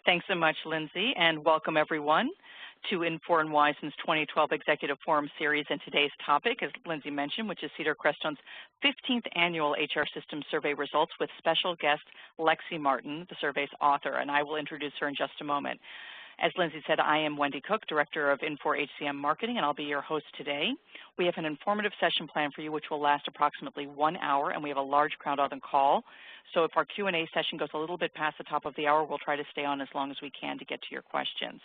Thanks so much, Lindsay, and welcome everyone to Enwisen's 2012 Executive Forum Series. And today's topic, as Lindsay mentioned, which is CedarCrestone's 15th Annual HR Systems Survey results with special guest Lexi Martin, the survey's author, and I will introduce her in just a moment. As Lindsay said, I am Wendy Cook, Director of Infor HCM Marketing, and I'll be your host today. We have an informative session planned for you which will last approximately 1 hour, and we have a large crowd on the call. So if our Q&A session goes a little bit past the top of the hour, we'll try to stay on as long as we can to get to your questions.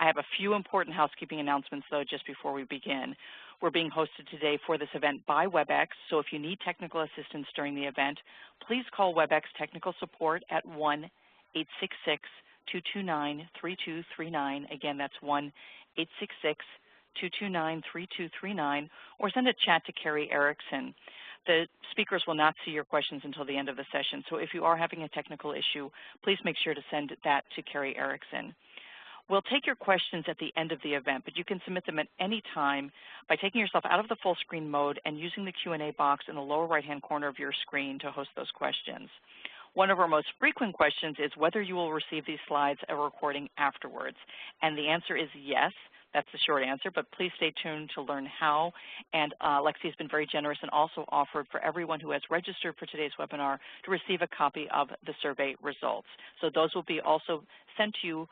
I have a few important housekeeping announcements, though, just before we begin. We're being hosted today for this event by WebEx, so if you need technical assistance during the event, please call WebEx Technical Support at 1-866-229-3239. Again, that's 1-866-229-3239, or send a chat to Carrie Erickson. The speakers will not see your questions until the end of the session, so if you are having a technical issue, please make sure to send that to Carrie Erickson. We'll take your questions at the end of the event, but you can submit them at any time by taking yourself out of the full screen mode and using the Q&A box in the lower right-hand corner of your screen to host those questions. One of our most frequent questions is whether you will receive these slides a recording afterwards, and the answer is yes. That's the short answer, but please stay tuned to learn how. And Lexi has been very generous and also offered for everyone who has registered for today's webinar to receive a copy of the survey results. So those will be also sent to you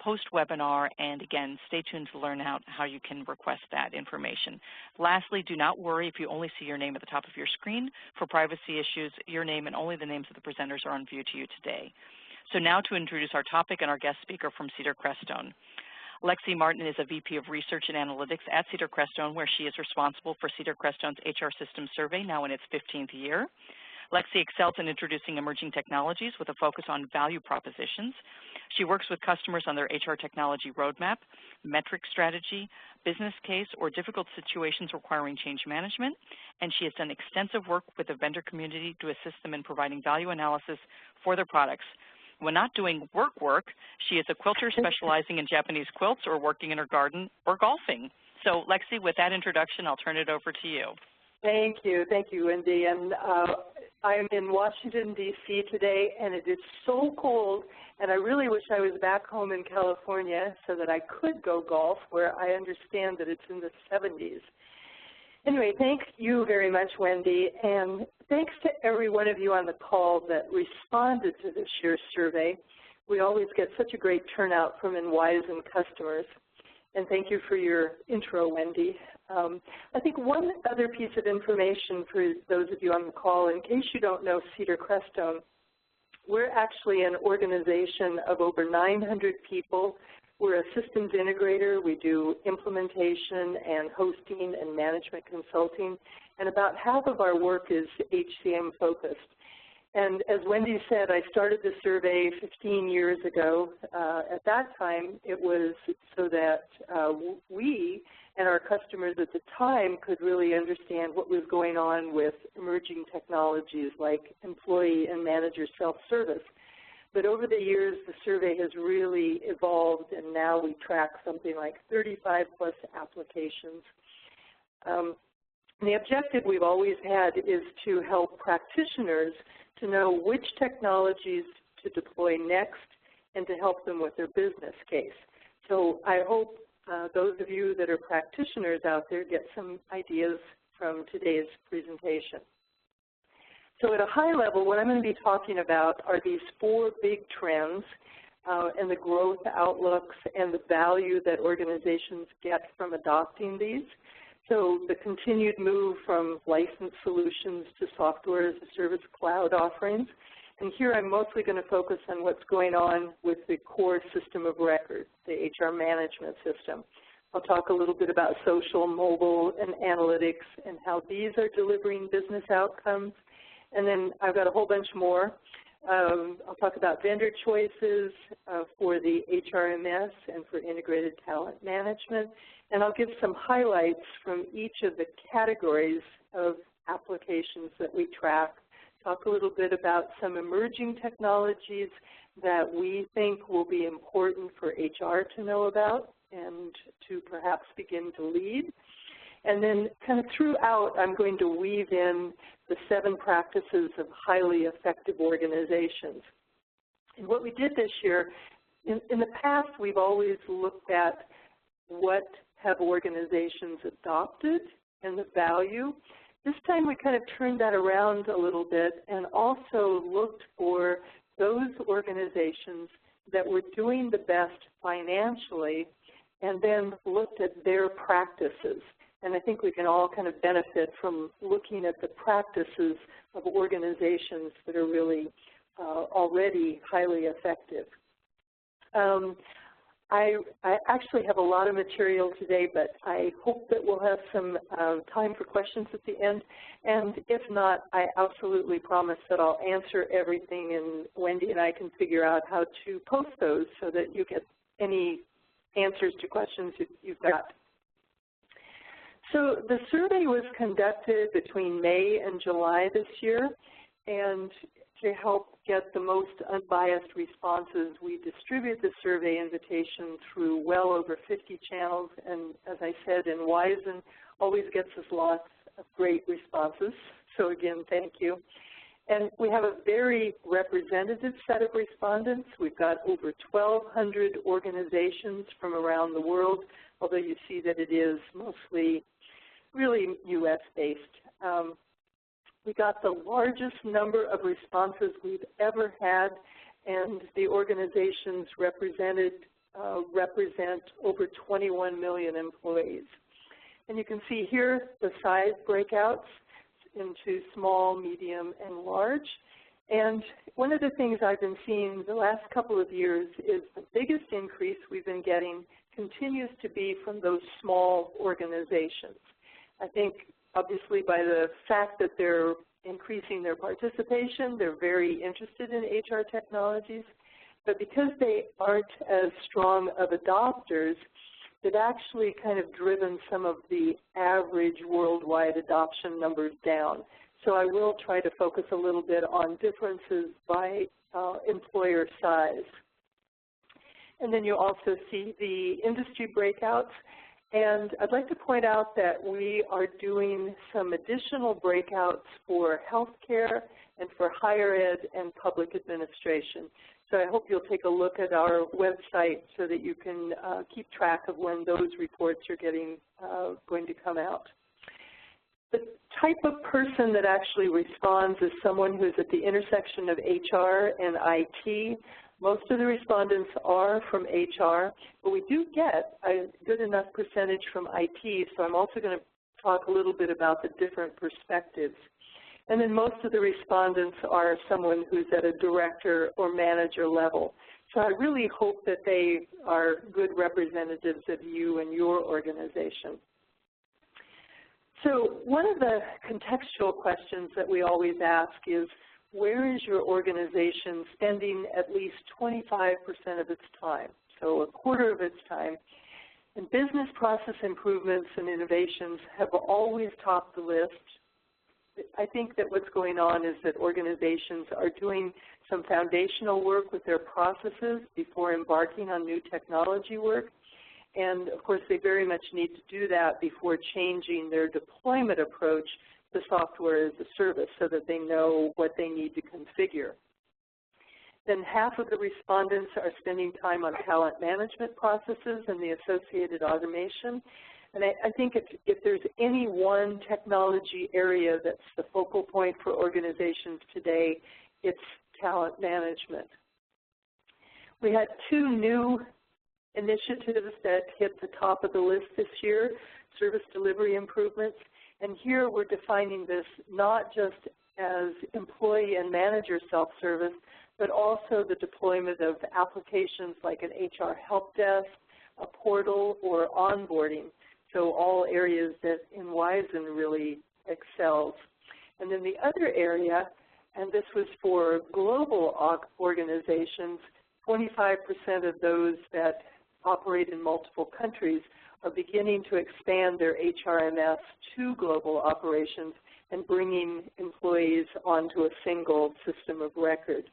post-webinar, and again, stay tuned to learn how you can request that information. Lastly, do not worry if you only see your name at the top of your screen. For privacy issues, your name and only the names of the presenters are on view to you today. So now to introduce our topic and our guest speaker from CedarCrestone. Lexi Martin is a VP of Research and Analytics at CedarCrestone, where she is responsible for CedarCrestone's HR Systems Survey, now in its 15th year. Lexi excels in introducing emerging technologies with a focus on value propositions. She works with customers on their HR technology roadmap, metric strategy, business case, or difficult situations requiring change management, and she has done extensive work with the vendor community to assist them in providing value analysis for their products. When not doing work, she is a quilter specializing in Japanese quilts or working in her garden or golfing. So, Lexi, with that introduction, I'll turn it over to you. Thank you, Wendy. And I'm in Washington, D.C. today, and it is so cold, and I really wish I was back home in California so that I could go golf, where I understand that it's in the 70s. Anyway, thank you very much, Wendy, and thanks to every one of you on the call that responded to this year's survey. We always get such a great turnout from Enwisen customers, and thank you for your intro, Wendy. I think one other piece of information for those of you on the call, in case you don't know CedarCrestone, we're actually an organization of over 900 people. We're a systems integrator. We do implementation and hosting and management consulting, and about half of our work is HCM focused. And as Wendy said, I started the survey 15 years ago. At that time, it was so that we and our customers at the time could really understand what was going on with emerging technologies like employee and manager self-service. But over the years, the survey has really evolved, and now we track something like 35-plus applications. The objective we've always had is to help practitioners to know which technologies to deploy next and to help them with their business case. So I hope those of you that are practitioners out there get some ideas from today's presentation. So at a high level, what I'm going to be talking about are these 4 big trends and the growth outlooks and the value that organizations get from adopting these. So the continued move from licensed solutions to software as a service cloud offerings. And here I'm mostly going to focus on what's going on with the core system of record, the HR management system. I'll talk a little bit about social, mobile, and analytics and how these are delivering business outcomes. And then I've got a whole bunch more. I'll talk about vendor choices for the HRMS and for integrated talent management. And I'll give some highlights from each of the categories of applications that we track. Talk a little bit about some emerging technologies that we think will be important for HR to know about and to perhaps begin to lead. And then kind of throughout, I'm going to weave in the 7 practices of highly effective organizations. And what we did this year, in the past, we've always looked at what have organizations adopted and the value. This time we kind of turned that around a little bit and also looked for those organizations that were doing the best financially and then looked at their practices. And I think we can all kind of benefit from looking at the practices of organizations that are really already highly effective. I actually have a lot of material today, but I hope that we'll have some time for questions at the end. And if not, I absolutely promise that I'll answer everything, and Wendy and I can figure out how to post those so that you get any answers to questions you've got. So the survey was conducted between May and July this year, and to help get the most unbiased responses, we distribute the survey invitation through well over 50 channels, and as I said, Enwisen always gets us lots of great responses. So again, thank you. And we have a very representative set of respondents. We've got over 1,200 organizations from around the world, although you see that it is mostly really U.S.-based. We got the largest number of responses we've ever had, and the organizations represented represent over 21 million employees. And you can see here the size breakouts into small, medium, and large. And one of the things I've been seeing the last couple of years is the biggest increase we've been getting continues to be from those small organizations. I think obviously by the fact that they're increasing their participation, they're very interested in HR technologies, but because they aren't as strong of adopters, they've actually kind of driven some of the average worldwide adoption numbers down. So I will try to focus a little bit on differences by employer size. And then you also see the industry breakouts. And I'd like to point out that we are doing some additional breakouts for healthcare and for higher ed and public administration. So I hope you'll take a look at our website so that you can keep track of when those reports are going to come out. The type of person that actually responds is someone who's at the intersection of HR and IT. Most of the respondents are from HR, but we do get a good enough percentage from IT, so I'm also going to talk a little bit about the different perspectives. And then most of the respondents are someone who's at a director or manager level. So I really hope that they are good representatives of you and your organization. So one of the contextual questions that we always ask is, where is your organization spending at least 25% of its time, so a quarter of its time? And business process improvements and innovations have always topped the list. I think that what's going on is that organizations are doing some foundational work with their processes before embarking on new technology work. And of course, they very much need to do that before changing their deployment approach to software as a service so that they know what they need to configure. Then half of the respondents are spending time on talent management processes and the associated automation. And I think if there's any one technology area that's the focal point for organizations today, it's talent management. We had 2 new initiatives that hit the top of the list this year, service delivery improvements. And here we're defining this not just as employee and manager self-service, but also the deployment of applications like an HR help desk, a portal, or onboarding. So all areas that Enwisen really excels. And then the other area, and this was for global organizations, 25% of those that operate in multiple countries are beginning to expand their HRMS to global operations and bringing employees onto a single system of record.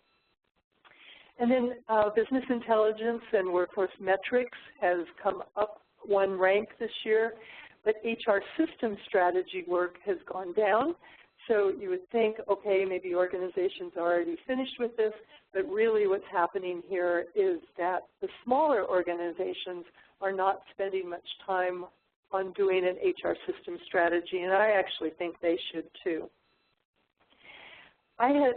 And then business intelligence and workforce metrics has come up 1 rank this year, but HR system strategy work has gone down. So you would think, okay, maybe organizations are already finished with this, but really what's happening here is that organizations are not spending much time on doing an HR system strategy, and I actually think they should too. I had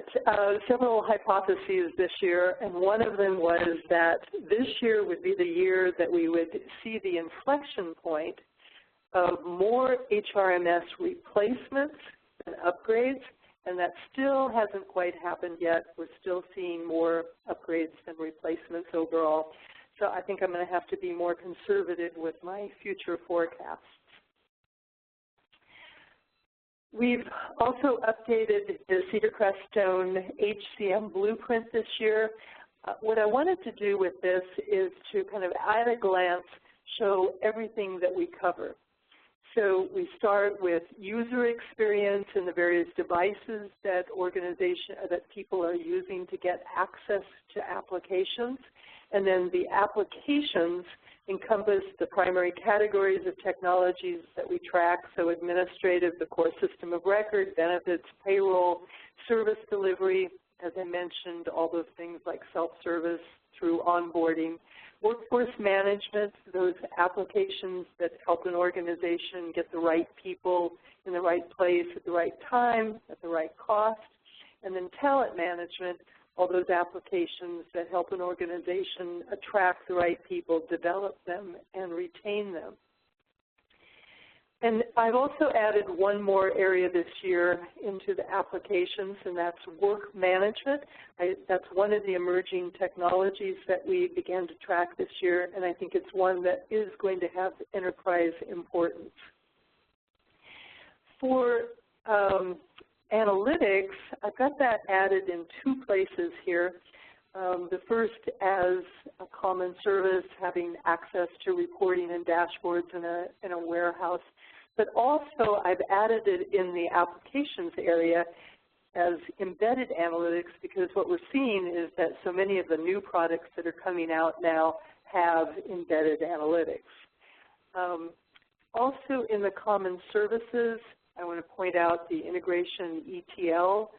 several hypotheses this year, and one of them was that this year would be the year that we would see the inflection point of more HRMS replacements than upgrades, and that still hasn't quite happened yet. We're still seeing more upgrades than replacements overall. So I think I'm going to have to be more conservative with my future forecasts. We've also updated the CedarCrestone HCM blueprint this year. What I wanted to do with this is to kind of at a glance show everything that we cover. So we start with user experience and the various devices that people are using to get access to applications. And then the applications encompass the primary categories of technologies that we track, so administrative, the core system of record, benefits, payroll, service delivery, as I mentioned, all those things like self-service through onboarding, workforce management, those applications that help an organization get the right people in the right place at the right time, at the right cost, and then talent management, all those applications that help an organization attract the right people, develop them, and retain them. And I've also added one more area this year into the applications, and that's work management. That's one of the emerging technologies that we began to track this year, and I think it's one that is going to have enterprise importance. For analytics, I've got that added in two places here. The first as a common service, having access to reporting and dashboards in a warehouse, but also I've added it in the applications area as embedded analytics, because what we're seeing is that so many of the new products that are coming out now have embedded analytics. Also in the common services, I want to point out the integration ETL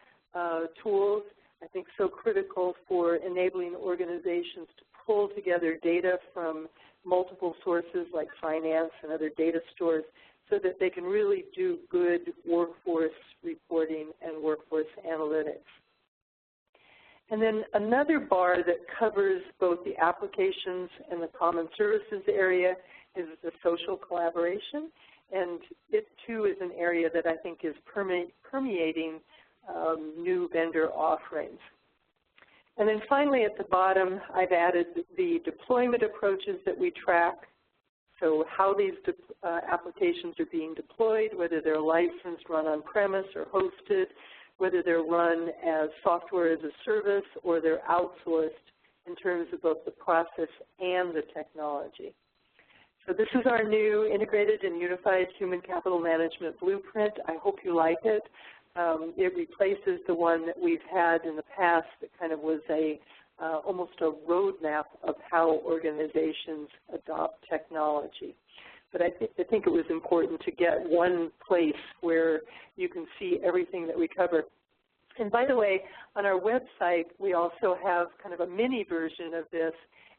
tools. I think so critical for enabling organizations to pull together data from multiple sources like finance and other data stores so that they can really do good workforce reporting and workforce analytics. And then another bar that covers both the applications and the common services area is the social collaboration. And it, too, is an area that I think is permeating new vendor offerings. And then finally, at the bottom, I've added the deployment approaches that we track. So how these applications are being deployed, whether they're licensed, run on-premise, or hosted, whether they're run as software as a service, or they're outsourced in terms of both the process and the technology. So this is our new integrated and unified human capital management blueprint. I hope you like it. It replaces the one that we've had in the past that kind of was almost a roadmap of how organizations adopt technology. But I think it was important to get one place where you can see everything that we cover. And by the way, on our website, we also have kind of a mini version of this.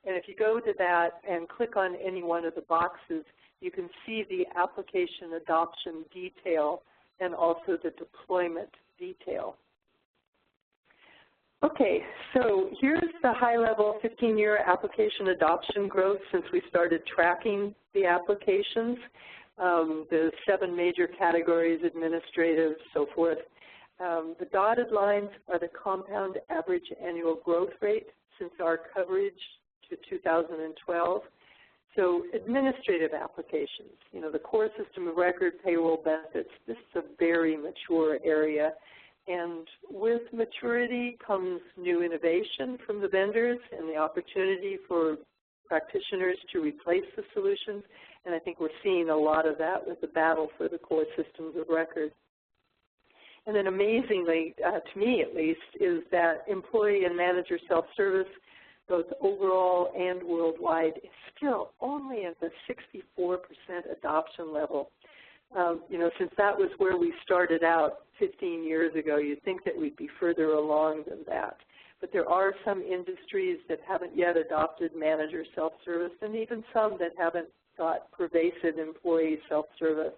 And if you go to that and click on any one of the boxes, you can see the application adoption detail and also the deployment detail. Okay, so here's the high-level 15-year application adoption growth since we started tracking the applications, the 7 major categories, administrative, so forth. The dotted lines are the compound average annual growth rate since our coverage to 2012. So administrative applications, you know, the core system of record, payroll, benefits, this is a very mature area. And with maturity comes new innovation from the vendors and the opportunity for practitioners to replace the solutions. And I think we're seeing a lot of that with the battle for the core systems of record. And then amazingly, to me at least, is that employee and manager self-service, both overall and worldwide, is still only at the 64% adoption level. You know, since that was where we started out 15 years ago, you'd think that we'd be further along than that. but there are some industries that haven't yet adopted manager self-service, and even some that haven't got pervasive employee self-service.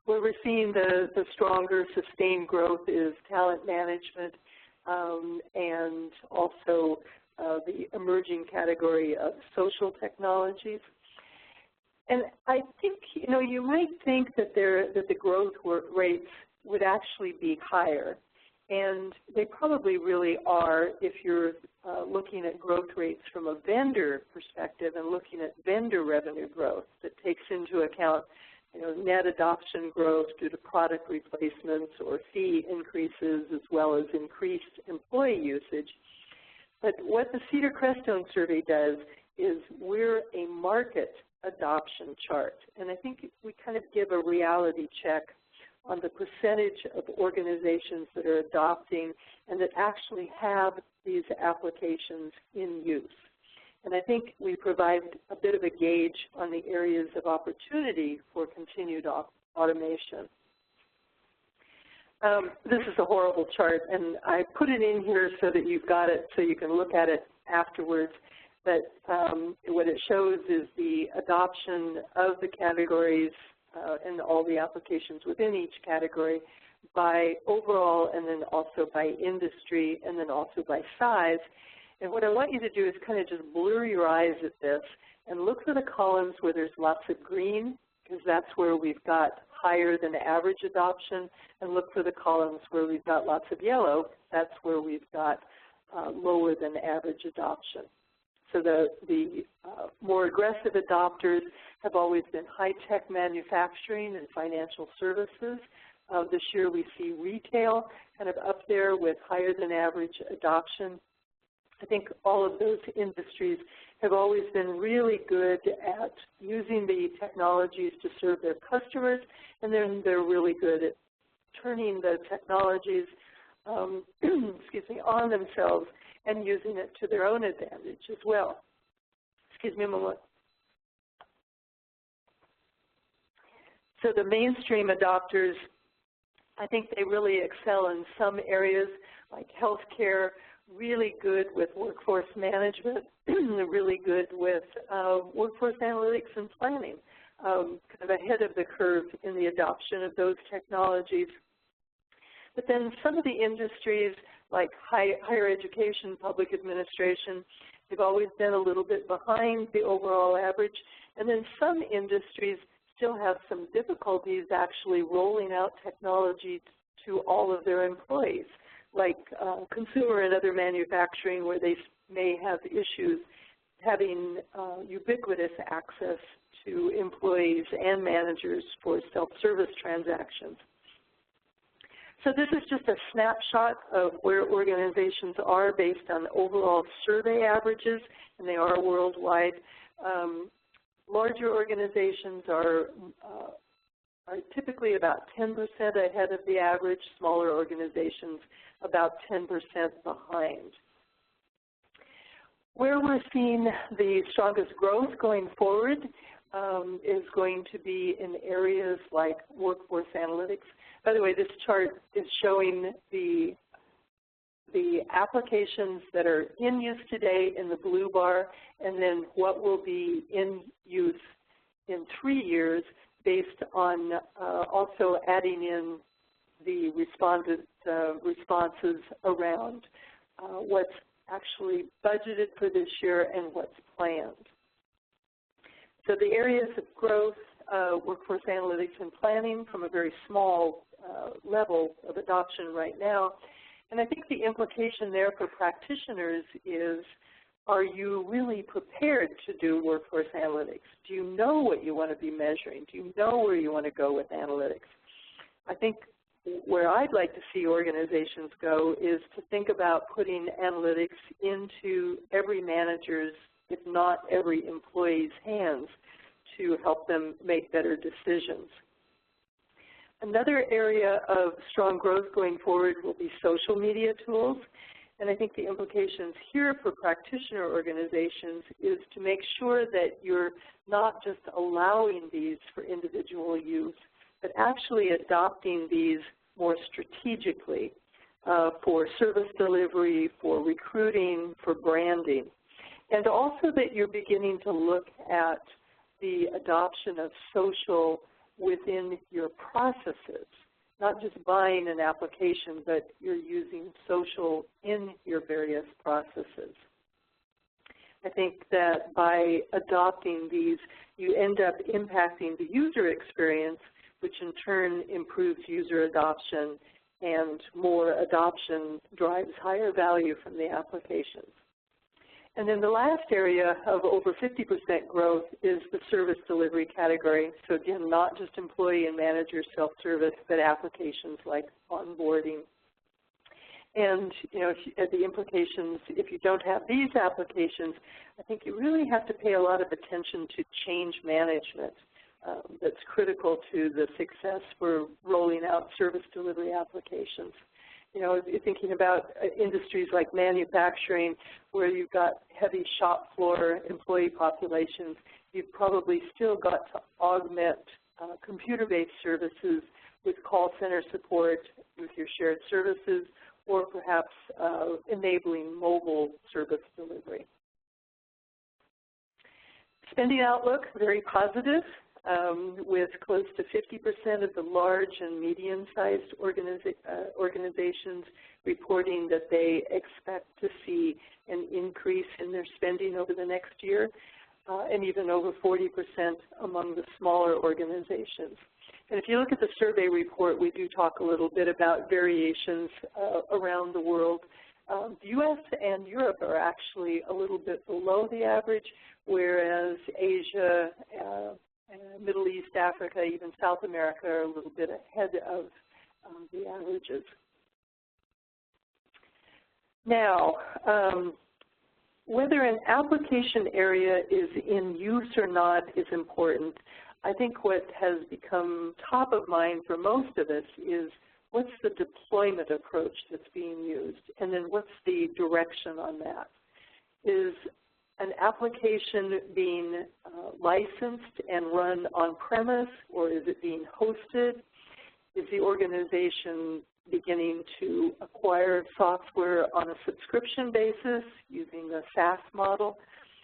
Where we're seeing the stronger sustained growth is talent management and also the emerging category of social technologies. And I think, you might think that the growth rates would actually be higher, and they probably really are if you're looking at growth rates from a vendor perspective and looking at vendor revenue growth that takes into account net adoption growth due to product replacements or fee increases as well as increased employee usage. But what the CedarCrestone survey does is we're a market adoption chart, and I think we kind of give a reality check on the percentage of organizations that are adopting and that actually have these applications in use. And I think we provide a bit of a gauge on the areas of opportunity for continued automation. This is a horrible chart, and I put it in here so that you've got it so you can look at it afterwards. But what it shows is the adoption of the categories and all the applications within each category by overall and then also by industry and then also by size. And what I want you to do is kind of just blur your eyes at this and look for the columns where there's lots of green, because that's where we've got higher than average adoption, and look for the columns where we've got lots of yellow. That's where we've got lower than average adoption. So the more aggressive adopters have always been high-tech manufacturing and financial services. This year we see retail kind of up there with higher than average adoption. I think all of those industries have always been really good at using the technologies to serve their customers, and then they're really good at turning the technologies excuse me, on themselves and using it to their own advantage as well. Excuse me a moment. So the mainstream adopters, I think they really excel in some areas like healthcare, really good with workforce management, really good with workforce analytics and planning, kind of ahead of the curve in the adoption of those technologies. But then some of the industries like higher education, public administration, they've always been a little bit behind the overall average. And then some industries still have some difficulties actually rolling out technology to all of their employees, like consumer and other manufacturing, where they may have issues having ubiquitous access to employees and managers for self-service transactions. So this is just a snapshot of where organizations are based on overall survey averages, and they are worldwide. Larger organizations are typically about 10% ahead of the average, smaller organizations about 10% behind. Where we're seeing the strongest growth going forward is going to be in areas like workforce analytics. By the way, this chart is showing the applications that are in use today in the blue bar, and then what will be in use in 3 years based on also adding in the responses around what's actually budgeted for this year and what's planned. So the areas of growth, workforce analytics and planning from a very small level of adoption right now. And I think the implication there for practitioners is, are you really prepared to do workforce analytics? Do you know what you want to be measuring? Do you know where you want to go with analytics? I think where I'd like to see organizations go is to think about putting analytics into every manager's, if not every employee's hands, to help them make better decisions. Another area of strong growth going forward will be social media tools. And I think the implications here for practitioner organizations is to make sure that you're not just allowing these for individual use, but actually adopting these more strategically. for service delivery, for recruiting, for branding. And also that you're beginning to look at the adoption of social within your processes, not just buying an application, but you're using social in your various processes. I think that by adopting these, you end up impacting the user experience, which in turn improves user adoption, and more adoption drives higher value from the applications. And then the last area of over 50% growth is the service delivery category. So again, not just employee and manager self-service, but applications like onboarding. And you know, the implications, if you don't have these applications, I think you really have to pay a lot of attention to change management. That's critical to the success for rolling out service delivery applications. You know, if you're thinking about industries like manufacturing, where you've got heavy shop floor employee populations, you've probably still got to augment computer-based services with call center support, with your shared services, or perhaps enabling mobile service delivery. Spending outlook, very positive, with close to 50% of the large and medium-sized organizations reporting that they expect to see an increase in their spending over the next year, and even over 40% among the smaller organizations. And if you look at the survey report, we do talk a little bit about variations around the world. The U.S. and Europe are actually a little bit below the average, whereas Asia, Middle East, Africa, even South America are a little bit ahead of the averages. Now, whether an application area is in use or not is important. I think what has become top of mind for most of us is what's the deployment approach that's being used, and then what's the direction on that. Is an application being licensed and run on-premise, or is it being hosted? Is the organization beginning to acquire software on a subscription basis using a SaaS model?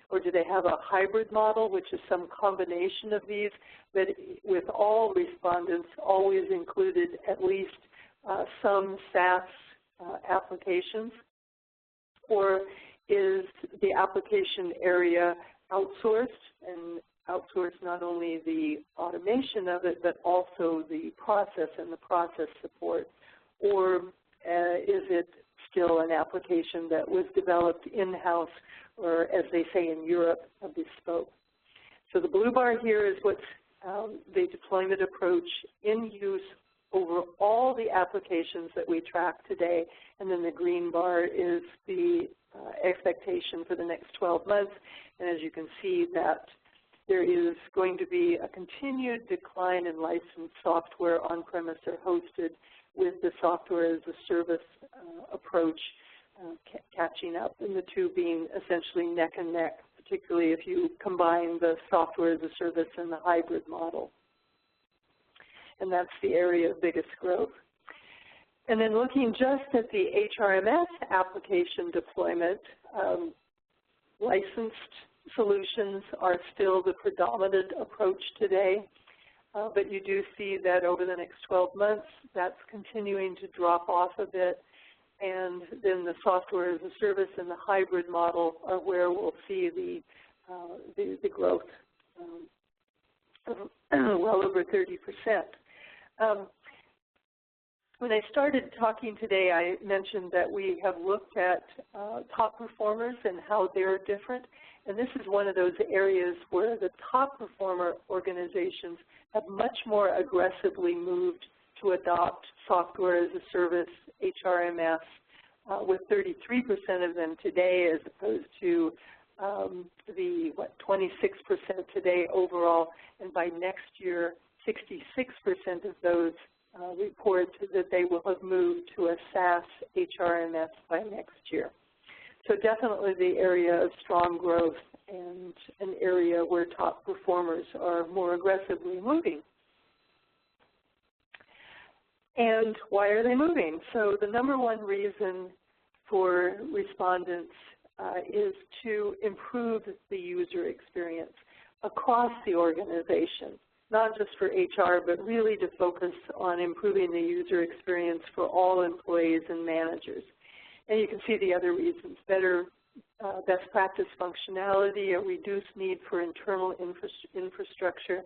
Or do they have a hybrid model, which is some combination of these, but with all respondents always included at least some SaaS applications? Or is the application area outsourced, and outsourced not only the automation of it, but also the process and the process support? Or is it still an application that was developed in-house, or as they say in Europe, a bespoke? So the blue bar here is what's the deployment approach in use over all the applications that we track today, and then the green bar is the expectation for the next 12 months. And as you can see, that there is going to be a continued decline in licensed software on-premise or hosted, with the software as a service approach catching up, and the two being essentially neck and neck, particularly if you combine the software as a service and the hybrid model. And that's the area of biggest growth. And then looking just at the HRMS application deployment, licensed solutions are still the predominant approach today, but you do see that over the next 12 months, that's continuing to drop off a bit, and then the software as a service and the hybrid model are where we'll see the growth of well over 30%. When I started talking today, I mentioned that we have looked at top performers and how they're different, and this is one of those areas where the top performer organizations have much more aggressively moved to adopt software as a service, HRMS, with 33% of them today, as opposed to the 26% today overall, and by next year, 66% of those report that they will have moved to a SaaS HRMS by next year. So definitely the area of strong growth and an area where top performers are more aggressively moving. And why are they moving? So the number one reason for respondents is to improve the user experience across the organization, not just for HR, but really to focus on improving the user experience for all employees and managers. And you can see the other reasons: better best practice functionality, a reduced need for internal infrastructure.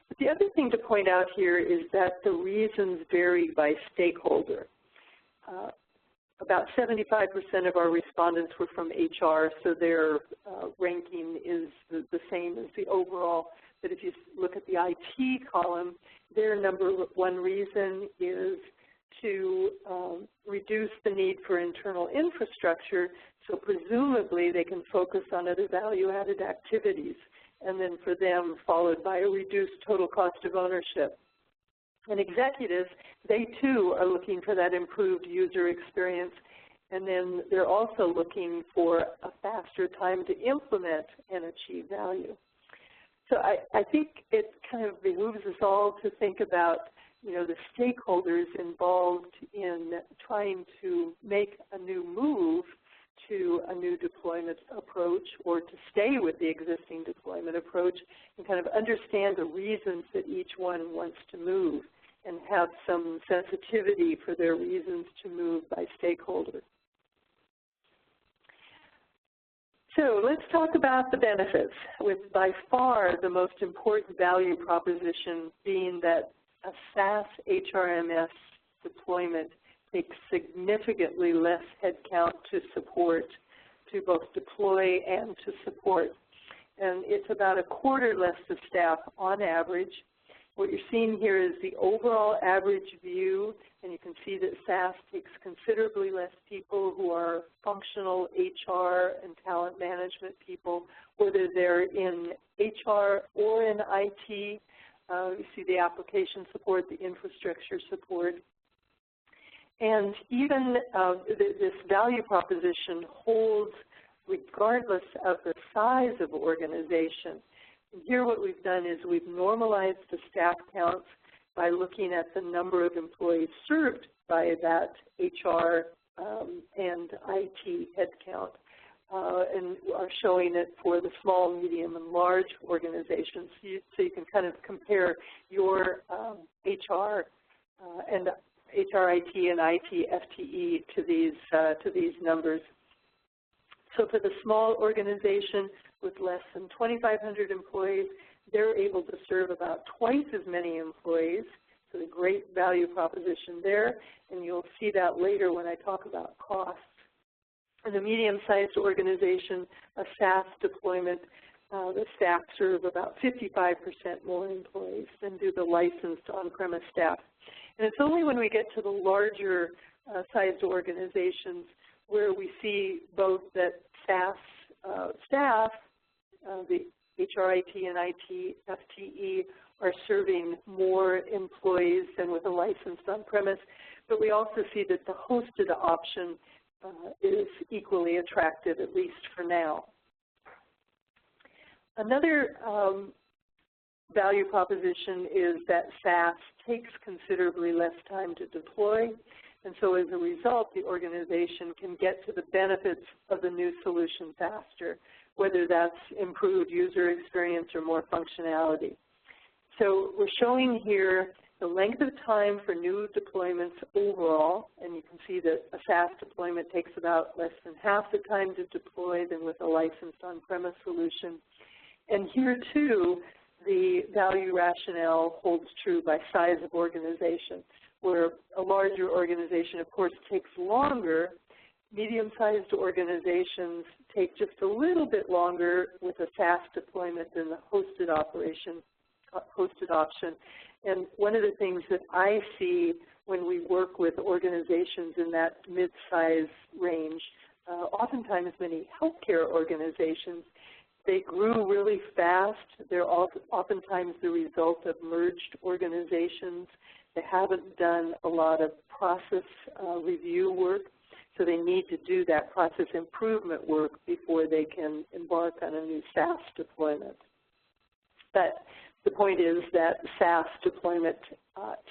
But the other thing to point out here is that the reasons vary by stakeholder. About 75% of our respondents were from HR, so their ranking is the same as the overall. But if you look at the IT column, their number one reason is to reduce the need for internal infrastructure, so presumably they can focus on other value-added activities, and then for them followed by a reduced total cost of ownership. And executives, they too are looking for that improved user experience, and then they're also looking for a faster time to implement and achieve value. So I think it kind of behooves us all to think about, you know, the stakeholders involved in trying to make a new move to a new deployment approach, or to stay with the existing deployment approach, and kind of understand the reasons that each one wants to move, and have some sensitivity for their reasons to move by stakeholder. So let's talk about the benefits, with by far the most important value proposition being that a SaaS HRMS deployment takes significantly less headcount to support, to both deploy and to support. And it's about a quarter less the staff on average. What you're seeing here is the overall average view, and you can see that SaaS takes considerably less people who are functional HR and talent management people, whether they're in HR or in IT. You see the application support, the infrastructure support. And even this value proposition holds regardless of the size of organization. And here what we've done is we've normalized the staff counts by looking at the number of employees served by that HR and IT headcount, and are showing it for the small, medium, and large organizations. So you can kind of compare your HR and HR, IT, and IT FTE to these numbers. So for the small organization with less than 2,500 employees, they're able to serve about twice as many employees, so a great value proposition there, and you'll see that later when I talk about costs. In a medium-sized organization, a SaaS deployment, the staff serve about 55% more employees than do the licensed on-premise staff. And it's only when we get to the larger sized organizations where we see both that SaaS staff, the HR, IT, and IT FTE are serving more employees than with a licensed on-premise, but we also see that the hosted option is equally attractive, at least for now. Another value proposition is that SaaS takes considerably less time to deploy, and so as a result, the organization can get to the benefits of the new solution faster, whether that's improved user experience or more functionality. So we're showing here the length of time for new deployments overall, and you can see that a SaaS deployment takes about less than half the time to deploy than with a licensed on-premise solution. And here, too, the value rationale holds true by size of organization, where a larger organization, of course, takes longer. Medium-sized organizations take just a little bit longer with a SaaS deployment than the hosted option. And one of the things that I see when we work with organizations in that mid-size range, oftentimes many healthcare organizations, they grew really fast. They're oftentimes the result of merged organizations. They haven't done a lot of process review work, so they need to do that process improvement work before they can embark on a new SaaS deployment. But the point is that SaaS deployment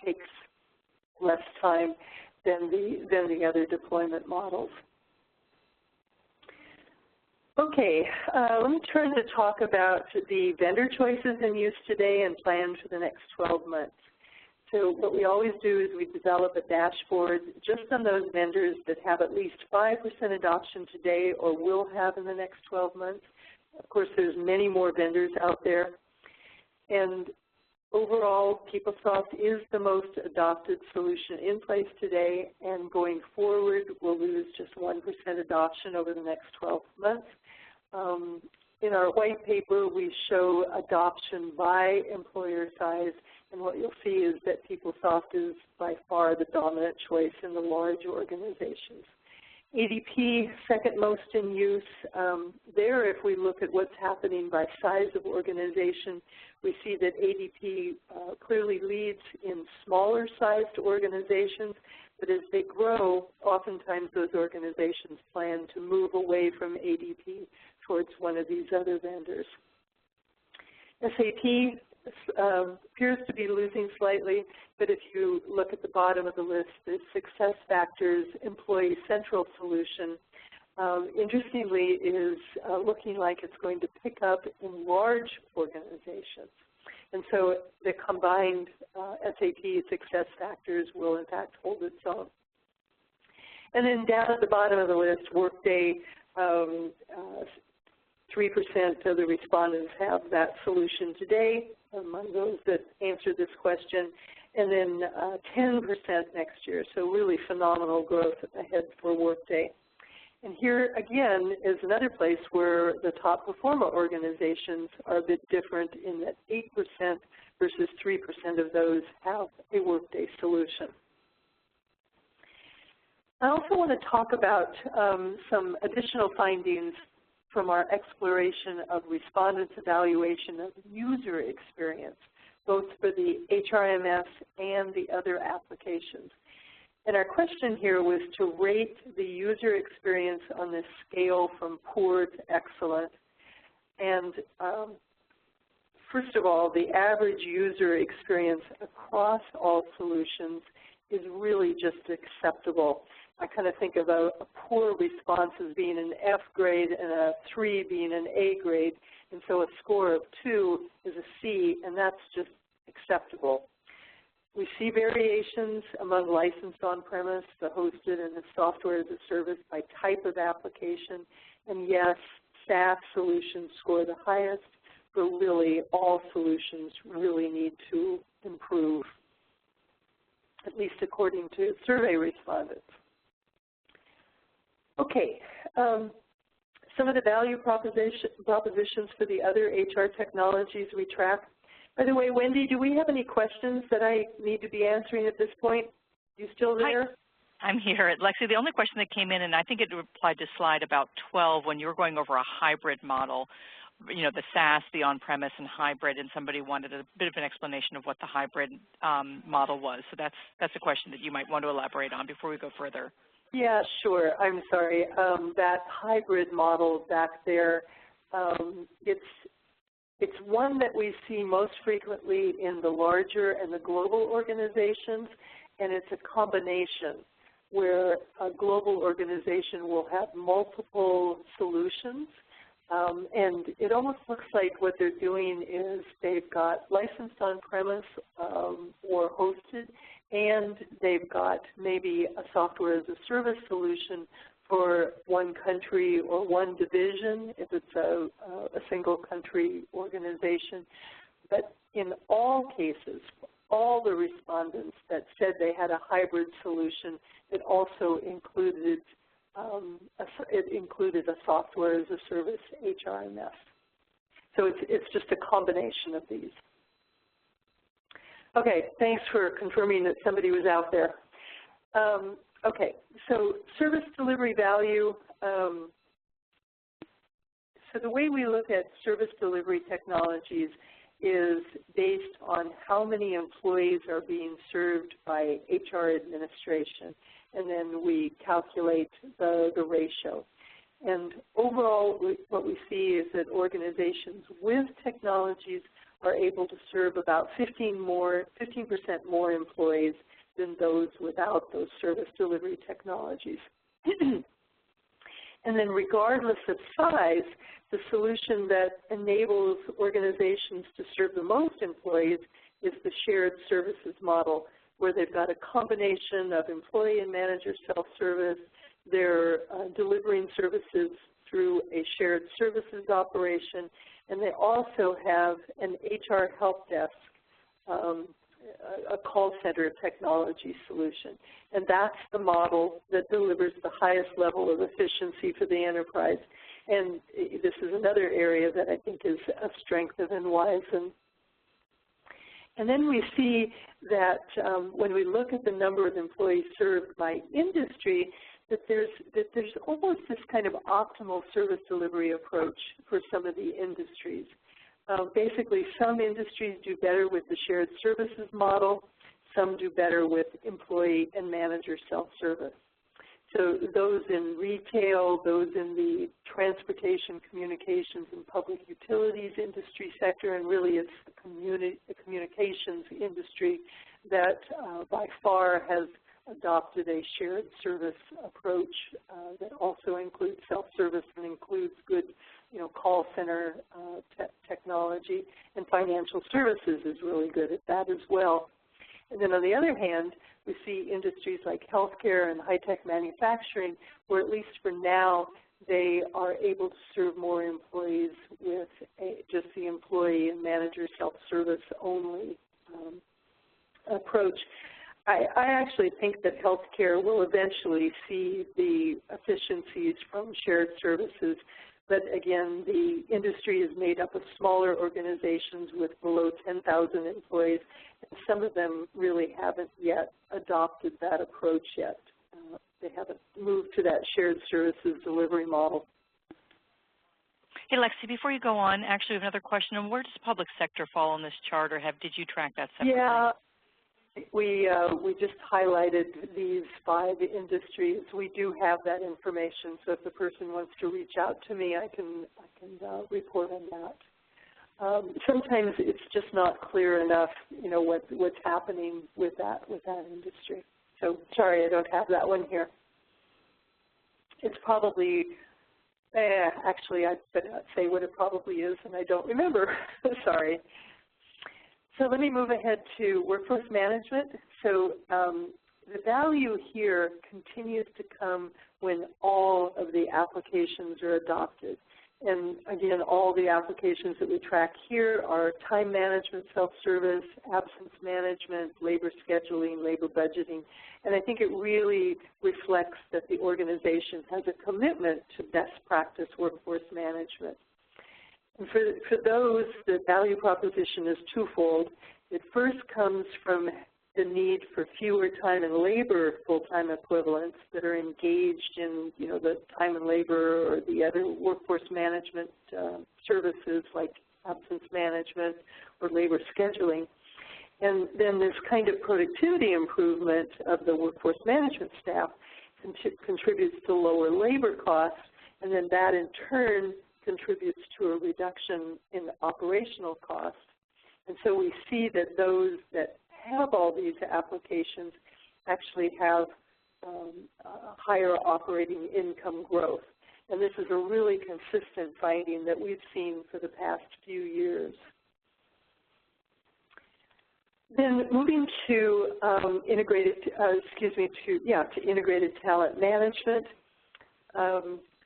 takes less time than the other deployment models. Okay, let me turn to talk about the vendor choices in use today and plans for the next 12 months. So what we always do is we develop a dashboard just on those vendors that have at least 5% adoption today or will have in the next 12 months. Of course, there's many more vendors out there. And overall, PeopleSoft is the most adopted solution in place today, and going forward, we'll lose just 1% adoption over the next 12 months. In our white paper, we show adoption by employer size, and what you'll see is that PeopleSoft is by far the dominant choice in the large organizations. ADP, second most in use. There, if we look at what's happening by size of organization, we see that ADP clearly leads in smaller sized organizations, but as they grow, oftentimes those organizations plan to move away from ADP towards one of these other vendors. SAP appears to be losing slightly, but if you look at the bottom of the list, the SuccessFactors Employee Central solution, interestingly, is looking like it's going to pick up in large organizations. And so the combined SAP SuccessFactors will, in fact, hold its own. And then down at the bottom of the list, Workday, 3% of the respondents have that solution today among those that answered this question, and then 10% next year, so really phenomenal growth ahead for Workday. And here, again, is another place where the top performer organizations are a bit different in that 8% versus 3% of those have a Workday solution. I also want to talk about some additional findings from our exploration of respondents' evaluation of user experience, both for the HRMS and the other applications. And our question here was to rate the user experience on this scale from poor to excellent. And first of all, the average user experience across all solutions is really just acceptable. I kind of think of a poor response as being an F grade and a 3 being an A grade. And so a score of 2 is a C, and that's just acceptable. We see variations among licensed on-premise, the hosted, and the software as a service by type of application. And yes, SaaS solutions score the highest, but really all solutions really need to improve, at least according to survey respondents. Okay, some of the value propositions for the other HR technologies we track. By the way, Wendy, do we have any questions that I need to be answering at this point? You still there? Hi. I'm here. Lexi, the only question that came in, and I think it applied to slide about 12 when you were going over a hybrid model, you know, the SaaS, the on-premise, and hybrid, and somebody wanted a bit of an explanation of what the hybrid model was. So that's a question that you might want to elaborate on before we go further. Yeah, sure. I'm sorry. That hybrid model back there, it's one that we see most frequently in the larger and the global organizations, and it's a combination where a global organization will have multiple solutions, and it almost looks like what they're doing is they've got licensed on-premise or hosted, and they've got maybe a software as a service solution for one country or one division if it's a single country organization. But in all cases, all the respondents that said they had a hybrid solution, it also included a software as a service, HRMS. So it's just a combination of these. Okay, thanks for confirming that somebody was out there. Okay, so service delivery value. So the way we look at service delivery technologies is based on how many employees are being served by HR administration, and then we calculate the ratio. And overall, what we see is that organizations with technologies are able to serve about 15% more employees than those without those service delivery technologies. And then regardless of size, the solution that enables organizations to serve the most employees is the shared services model, where they've got a combination of employee and manager self-service. They're delivering services through a shared services operation, and they also have an HR help desk, a call center technology solution. And that's the model that delivers the highest level of efficiency for the enterprise. And this is another area that I think is a strength of Enwisen. And then we see that when we look at the number of employees served by industry, that there's almost this kind of optimal service delivery approach for some of the industries. Basically, some industries do better with the shared services model. Some do better with employee and manager self-service. So those in retail, those in the transportation, communications, and public utilities industry sector, and really it's the communications industry that by far has adopted a shared service approach that also includes self-service and includes good, call center technology, and financial services is really good at that as well. And then on the other hand, we see industries like healthcare and high-tech manufacturing, where at least for now, they are able to serve more employees with just the employee and manager self-service only approach. I actually think that healthcare will eventually see the efficiencies from shared services, but again, the industry is made up of smaller organizations with below 10,000 employees, and some of them really haven't yet adopted that approach yet. They haven't moved to that shared services delivery model. Hey, Lexi, before you go on, actually we have another question. Where does public sector fall on this chart, or did you track that separately? Yeah. We just highlighted these 5 industries. We do have that information, so if the person wants to reach out to me, I can report on that. Sometimes it's just not clear enough, what's happening with that industry. So sorry, I don't have that one here. It's probably, actually, I better not say what it probably is, and I don't remember. Sorry. So let me move ahead to workforce management. So the value here continues to come when all of the applications are adopted. And again, all the applications that we track here are time management, self-service, absence management, labor scheduling, labor budgeting. And I think it really reflects that the organization has a commitment to best practice workforce management. And for those, the value proposition is twofold. It first comes from the need for fewer time and labor full-time equivalents that are engaged in, the time and labor or the other workforce management services like absence management or labor scheduling. And then this kind of productivity improvement of the workforce management staff contributes to lower labor costs, and then that in turn contributes to a reduction in operational costs. And so we see that those that have all these applications actually have higher operating income growth. And this is a really consistent finding that we've seen for the past few years. Then moving to integrated talent management.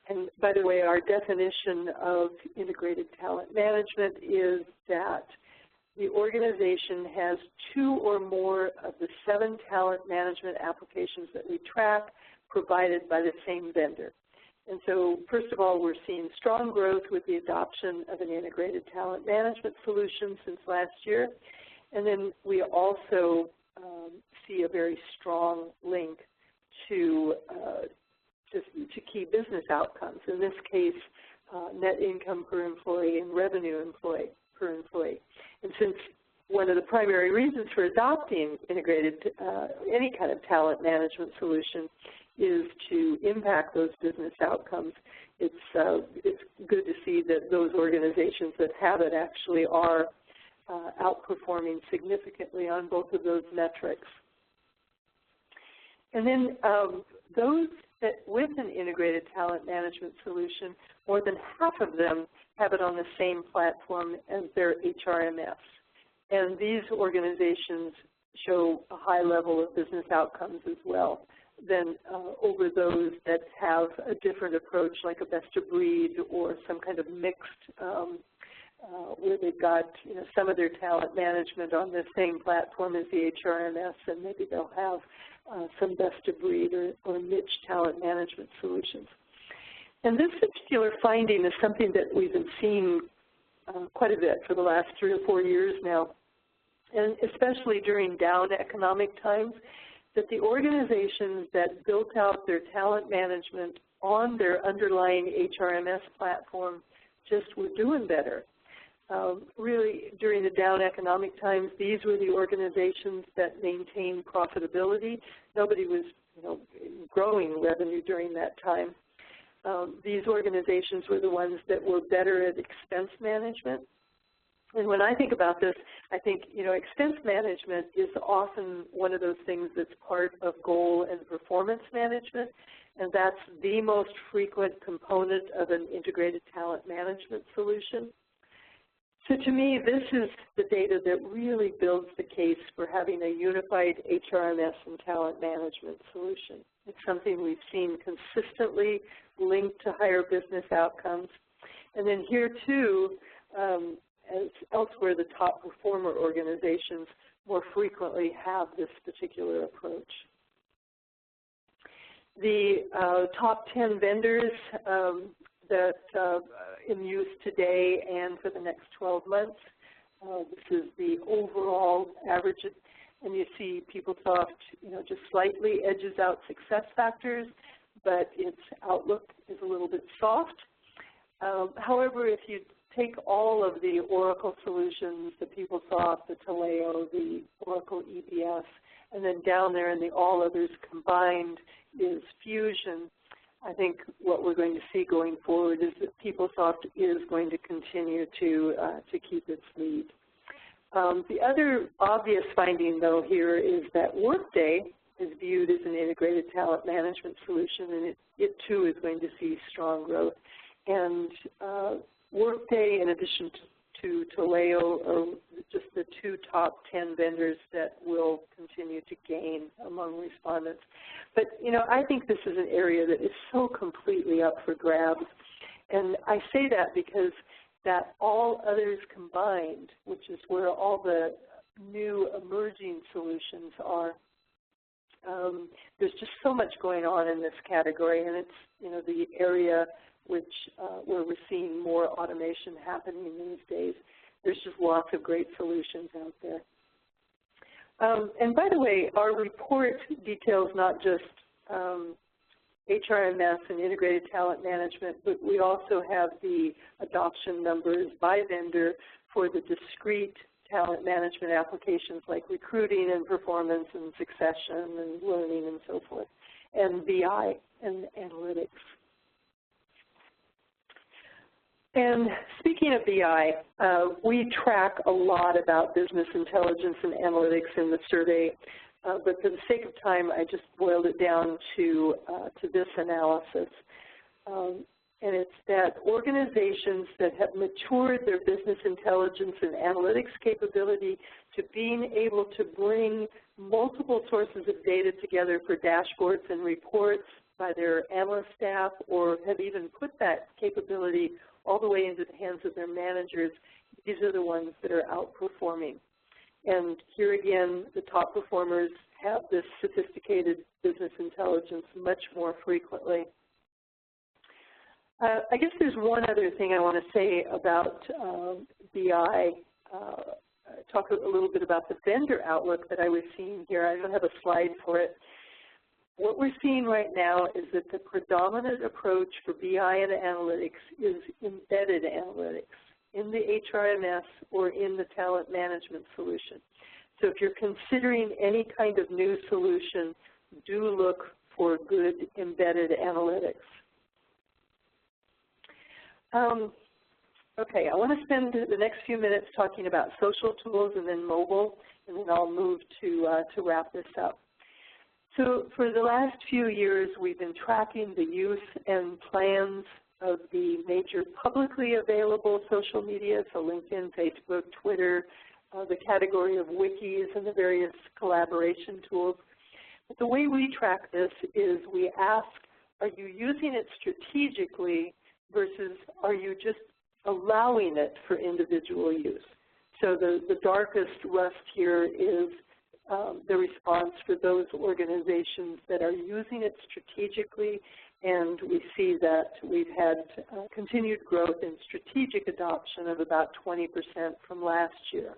And by the way, our definition of integrated talent management is that the organization has 2 or more of the 7 talent management applications that we track provided by the same vendor. And so first of all, we're seeing strong growth with the adoption of an integrated talent management solution since last year. And then we also see a very strong link to key business outcomes, in this case, net income per employee and revenue per employee. And since one of the primary reasons for adopting integrated, any kind of talent management solution is to impact those business outcomes, it's good to see that those organizations that have it actually are outperforming significantly on both of those metrics. And then those that with an integrated talent management solution, more than half of them have it on the same platform as their HRMS. And these organizations show a high level of business outcomes as well than over those that have a different approach, like a best of breed or some kind of mixed, where they've got some of their talent management on the same platform as the HRMS, and maybe they'll have some best of breed or niche talent management solutions. And this particular finding is something that we've been seeing quite a bit for the last 3 or 4 years now, and especially during down economic times, that the organizations that built out their talent management on their underlying HRMS platform just were doing better. Really, during the down economic times, these were the organizations that maintained profitability. Nobody was growing revenue during that time. These organizations were the ones that were better at expense management. And when I think about this, I think, expense management is often one of those things that's part of goal and performance management, and that's the most frequent component of an integrated talent management solution. So to me, this is the data that really builds the case for having a unified HRMS and talent management solution. It's something we've seen consistently linked to higher business outcomes. And then here too, as elsewhere, the top performer organizations more frequently have this particular approach. The top 10 vendors that in use today and for the next 12 months, this is the overall average, and you see PeopleSoft, just slightly edges out SuccessFactors, but its outlook is a little bit soft. However, if you take all of the Oracle solutions, the PeopleSoft, the Taleo, the Oracle EBS, and then down there in the all others combined is Fusion, I think what we're going to see going forward is that PeopleSoft is going to continue to keep its lead. The other obvious finding, though, here is that Workday is viewed as an integrated talent management solution, and it too is going to see strong growth. And Workday, in addition to Taleo, are just the 2 top 10 vendors that will continue to gain among respondents. But, I think this is an area that is so completely up for grabs. And I say that because that all others combined, which is where all the new emerging solutions are, there's just so much going on in this category, and it's, the area where we're seeing more automation happening these days. There's just lots of great solutions out there. And by the way, our report details not just HRMS and integrated talent management, but we also have the adoption numbers by vendor for the discrete talent management applications like recruiting and performance and succession and learning and so forth, and BI and analytics. And speaking of BI, we track a lot about business intelligence and analytics in the survey, but for the sake of time, I just boiled it down to this analysis. And it's that organizations that have matured their business intelligence and analytics capability to being able to bring multiple sources of data together for dashboards and reports by their analyst staff, or have even put that capability all the way into the hands of their managers, these are the ones that are outperforming. And here again, the top performers have this sophisticated business intelligence much more frequently. I guess there's one other thing I want to say about BI. Talk a little bit about the vendor outlook that I was seeing here. I don't have a slide for it. What we're seeing right now is that the predominant approach for BI and analytics is embedded analytics in the HRMS or in the talent management solution. So if you're considering any kind of new solution, do look for good embedded analytics. Okay, I want to spend the next few minutes talking about social tools and then mobile, and then I'll move to wrap this up. So for the last few years, we've been tracking the use and plans of the major publicly available social media, so LinkedIn, Facebook, Twitter, the category of wikis and the various collaboration tools. But the way we track this is we ask, are you using it strategically versus are you just allowing it for individual use? So the darkest rust here is the response for those organizations that are using it strategically, and we see that we've had continued growth in strategic adoption of about 20% from last year.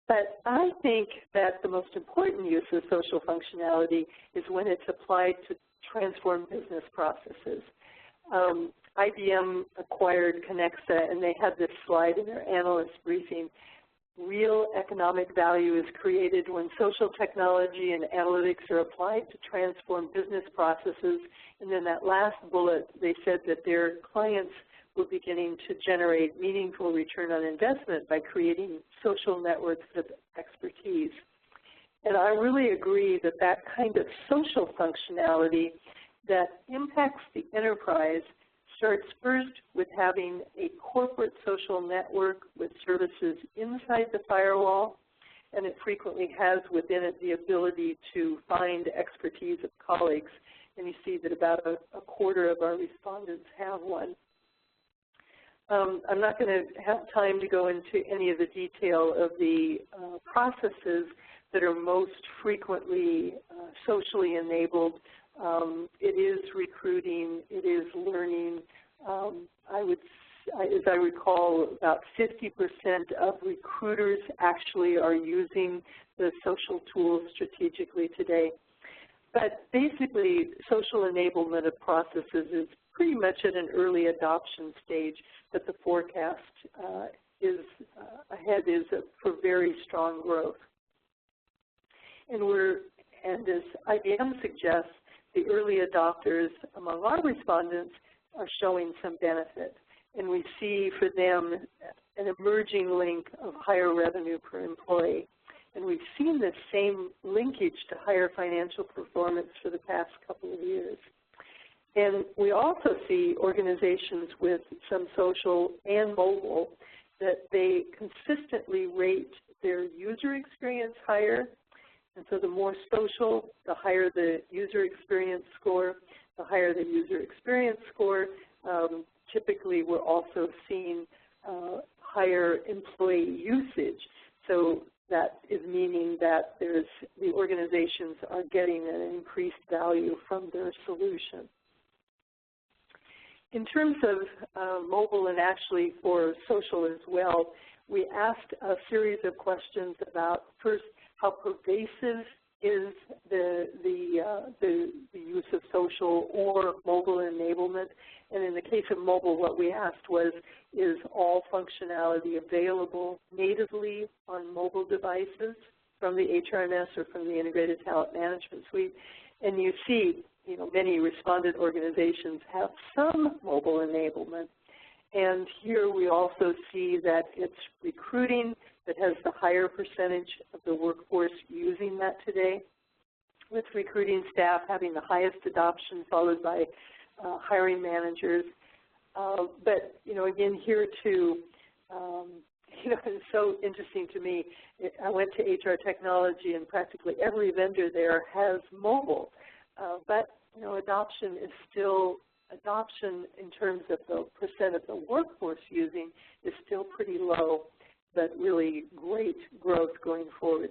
But I think that the most important use of social functionality is when it's applied to transform business processes. IBM acquired Connexa, and they had this slide in their analyst briefing. Real economic value is created when social technology and analytics are applied to transform business processes. And then that last bullet, they said that their clients were beginning to generate meaningful return on investment by creating social networks of expertise. And I really agree that that kind of social functionality that impacts the enterprise starts first with having a corporate social network with services inside the firewall, and it frequently has within it the ability to find expertise of colleagues. And you see that about a quarter of our respondents have one. I'm not going to have time to go into any of the detail of the processes that are most frequently socially enabled. It is recruiting, it is learning. As I recall, about 50% of recruiters actually are using the social tools strategically today. But basically, social enablement of processes is pretty much at an early adoption stage, but the forecast ahead is for very strong growth. And as IBM suggests, the early adopters among our respondents are showing some benefit. And we see for them an emerging link of higher revenue per employee. And we've seen this same linkage to higher financial performance for the past couple of years. And we also see organizations with some social and mobile that they consistently rate their user experience higher. And so the more social, the higher the user experience score. The higher the user experience score, typically we're also seeing higher employee usage. So that is meaning that the organizations are getting an increased value from their solution. In terms of mobile and actually for social as well, we asked a series of questions about, first, how pervasive is the use of social or mobile enablement. And in the case of mobile, what we asked was, is all functionality available natively on mobile devices from the HRMS or from the Integrated Talent Management Suite? And you see, many respondent organizations have some mobile enablement. And here we also see that it's recruiting that has the higher percentage of the workforce using that today, with recruiting staff having the highest adoption, followed by hiring managers. But, again, here too, it's so interesting to me. I went to HR Technology, and practically every vendor there has mobile. But, adoption is still, adoption in terms of the percent of the workforce using is still pretty low, but really great growth going forward.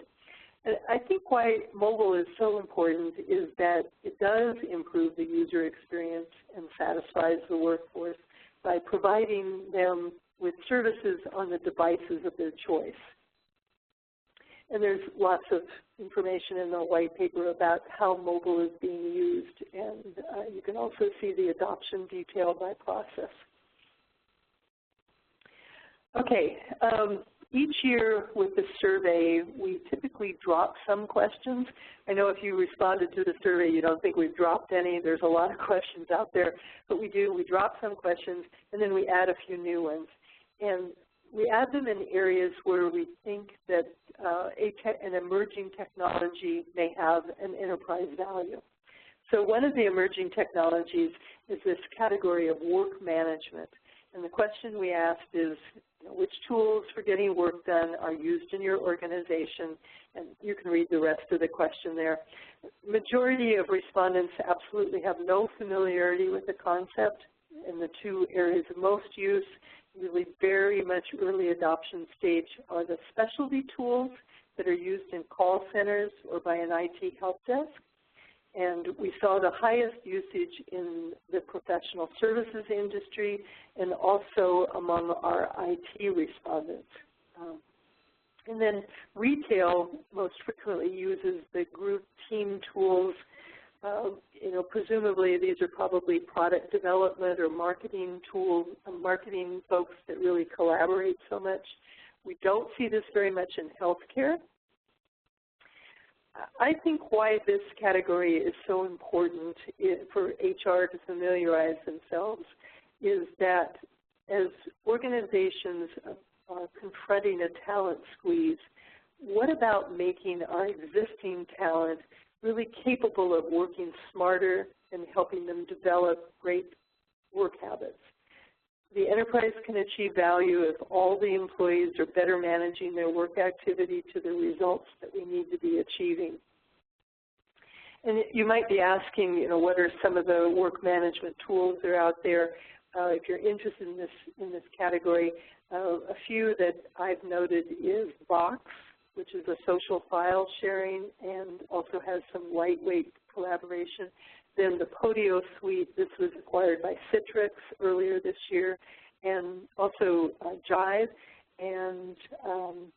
And I think why mobile is so important is that it does improve the user experience and satisfies the workforce by providing them with services on the devices of their choice. And there's lots of information in the white paper about how mobile is being used, and you can also see the adoption detail by process. Okay, each year with the survey, we typically drop some questions. I know if you responded to the survey, you don't think we've dropped any. There's a lot of questions out there, but we do. We drop some questions, and then we add a few new ones. And we add them in areas where we think that an emerging technology may have an enterprise value. So one of the emerging technologies is this category of work management. And the question we asked is, which tools for getting work done are used in your organization? And you can read the rest of the question there. Majority of respondents absolutely have no familiarity with the concept. And the two areas of most use, really very much early adoption stage, are the specialty tools that are used in call centers or by an IT help desk. And we saw the highest usage in the professional services industry and also among our IT respondents. And then retail most frequently uses the group team tools. Presumably these are probably product development or marketing tools, marketing folks that really collaborate so much. We don't see this very much in healthcare. I think why this category is so important for HR to familiarize themselves is that as organizations are confronting a talent squeeze, what about making our existing talent really capable of working smarter and helping them develop great work habits? The enterprise can achieve value if all the employees are better managing their work activity to the results that we need to be achieving. And you might be asking, what are some of the work management tools that are out there? If you're interested in this category, a few that I've noted is Box, which is a social file sharing and also has some lightweight collaboration. Then the Podio suite, this was acquired by Citrix earlier this year, and also Jive, and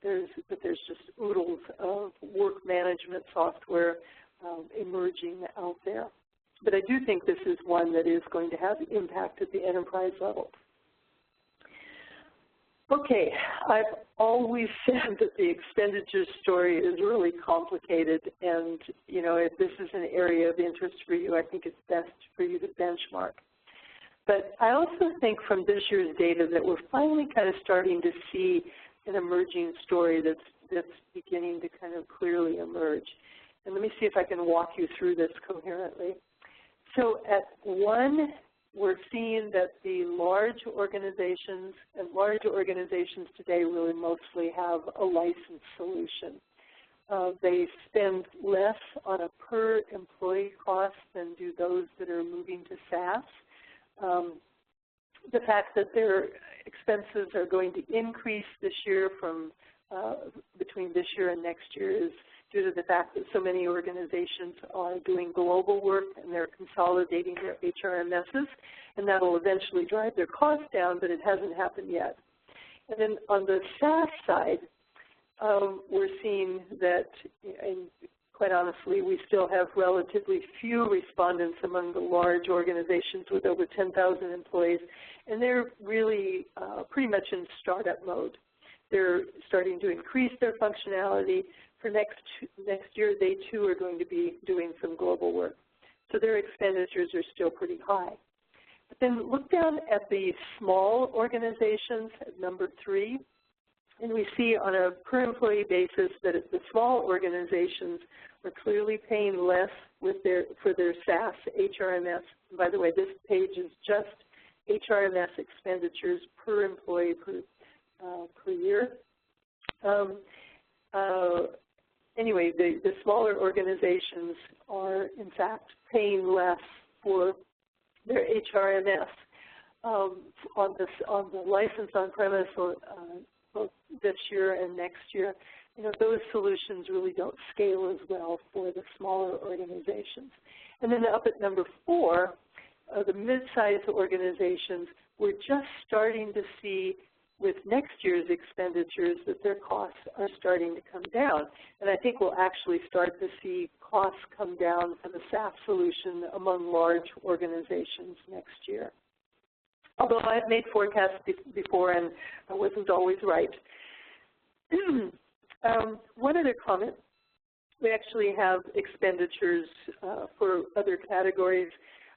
there's just oodles of work management software emerging out there. But I do think this is one that is going to have impact at the enterprise level. Okay, I've always said that the expenditure story is really complicated, and if this is an area of interest for you, I think it's best for you to benchmark. But I also think from this year's data that we're finally kind of starting to see an emerging story that's beginning to kind of clearly emerge. And let me see if I can walk you through this coherently. So at one, we're seeing that the large organizations today really mostly have a licensed solution. They spend less on a per employee cost than do those that are moving to SaaS. The fact that their expenses are going to increase this year from between this year and next year is due to the fact that so many organizations are doing global work and they're consolidating their HRMSs, and that will eventually drive their costs down, but it hasn't happened yet. And then on the SaaS side, we're seeing that, and quite honestly, we still have relatively few respondents among the large organizations with over 10,000 employees, and they're really pretty much in startup mode. They're starting to increase their functionality. For next year, they too are going to be doing some global work. So their expenditures are still pretty high. But then look down at the small organizations at number 3, and we see on a per employee basis that the small organizations are clearly paying less for their SaaS HRMS. And by the way, this page is just HRMS expenditures per employee per year. Anyway, the smaller organizations are, in fact, paying less for their HRMS. On the license on-premise both this year and next year, those solutions really don't scale as well for the smaller organizations. And then up at number 4, the mid-sized organizations, we're just starting to see with next year's expenditures that their costs are starting to come down. And I think we'll actually start to see costs come down for the SaaS solution among large organizations next year. Although I've made forecasts before and I wasn't always right. One other comment. We actually have expenditures for other categories,